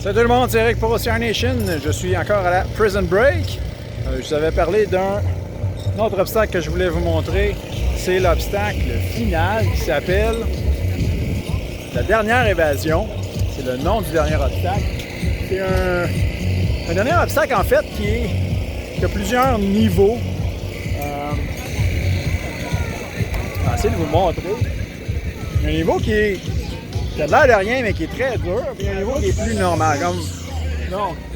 Salut tout le monde, c'est Eric pour Ocean Nation. Je suis encore à la Prison Break. Je vous avais parlé d'un autre obstacle que je voulais vous montrer. C'est l'obstacle final qui s'appelle la dernière évasion. C'est le nom du dernier obstacle. C'est un dernier obstacle en fait qui a plusieurs niveaux. Je vais essayer de vous le montrer. Il y a un niveau qui a l'air de rien, mais qui est très dur. Puis il y a un niveau qui est plus normal. Comme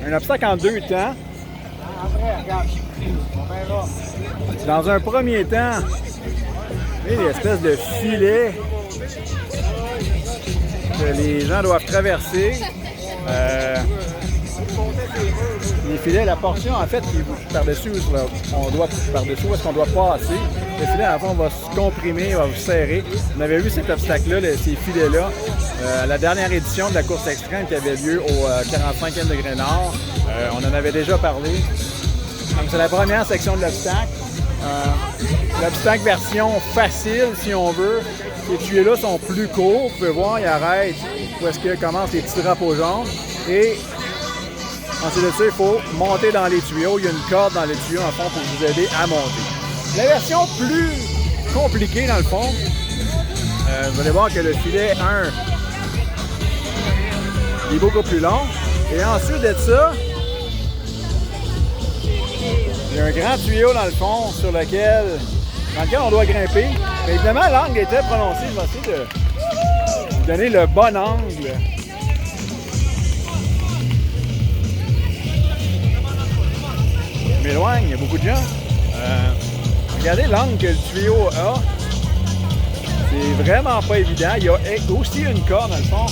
un obstacle en deux temps. Après, regarde, on verra. Dans un premier temps, il y a une espèce de filet que les gens doivent traverser. Les filets, la portion en fait qui est par-dessus, on doit par-dessus où est-ce qu'on doit passer. Le filet, à la fin, va se comprimer, va se serrer. On avait vu cet obstacle-là, ces filets-là, à la dernière édition de la course extrême qui avait lieu au 45e degré nord. On en avait déjà parlé. Donc, c'est la première section de l'obstacle. L'obstacle version facile, si on veut. Ces tuyaux-là sont plus courts. Vous pouvez voir, ils arrêtent où est-ce que commencent les petits drapeaux jaunes. Et ensuite de ça, il faut monter dans les tuyaux. Il y a une corde dans les tuyaux, en fond, pour vous aider à monter. La version plus compliquée, dans le fond, vous allez voir que le filet 1 il est beaucoup plus long. Et ensuite de ça, il y a un grand tuyau dans le fond dans lequel on doit grimper. Mais évidemment, l'angle est très prononcé. Je vais essayer de vous donner le bon angle. Je m'éloigne, il y a beaucoup de gens. Regardez l'angle que le tuyau a. C'est vraiment pas évident. Il y a aussi une corde dans le fond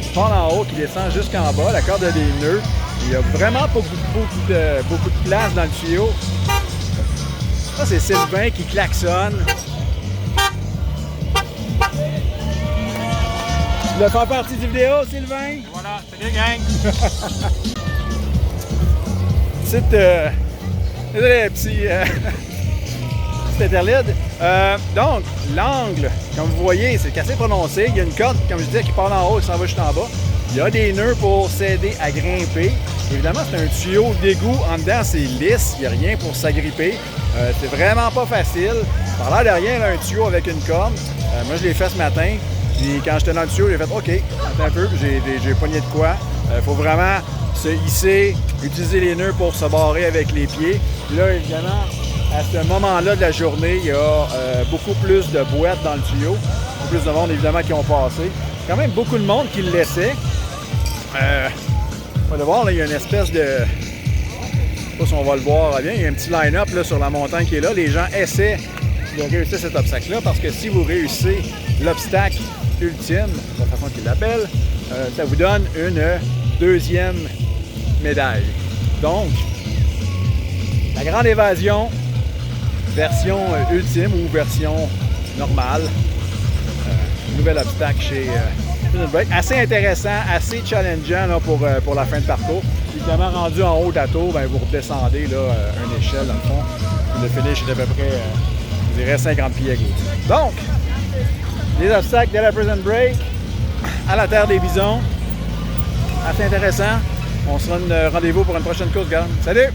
qui part en haut, qui descend jusqu'en bas. La corde a des nœuds. Il y a vraiment pas beaucoup de place dans le tuyau. Ça, c'est Sylvain qui klaxonne. Tu veux faire partie du vidéo, Sylvain? Voilà, salut gang! Désolé, petit interlude. Donc, l'angle, comme vous voyez, c'est assez prononcé. Il y a une corde, comme je disais, qui part en haut et qui s'en va juste en bas. Il y a des nœuds pour s'aider à grimper. Évidemment, c'est un tuyau d'égout. En dedans, c'est lisse. Il n'y a rien pour s'agripper. C'est vraiment pas facile. Par l'air de rien, là, un tuyau avec une corde. Moi, je l'ai fait ce matin. Puis quand j'étais dans le tuyau, j'ai fait OK, attends un peu, puis j'ai pogné de quoi. Il faut vraiment se hisser, utiliser les nœuds pour se barrer avec les pieds. Puis là, évidemment, à ce moment-là de la journée, il y a beaucoup plus de boîtes dans le tuyau. Beaucoup plus de monde, évidemment, qui ont passé. Quand même beaucoup de monde qui le laissait. On va le voir, là, il y a une espèce de... Je sais pas si on va le voir bien. Il y a un petit line-up là, sur la montagne qui est là. Les gens essaient de réussir cet obstacle-là parce que si vous réussissez l'obstacle ultime, de la façon qu'ils l'appellent, ça vous donne une deuxième médaille. Donc, la grande évasion, version ultime ou version normale. Nouvel obstacle chez Prison Break. Assez intéressant, assez challengeant là, pour la fin de parcours. Évidemment, rendu en haut de la tour, ben, vous redescendez là, une échelle dans le fond. Le finish est à peu près, je dirais, 50 pieds à gauche. Donc, les obstacles de la Prison Break à la Terre des Bisons. Assez intéressant. On se donne rendez-vous pour une prochaine course, gars. Salut!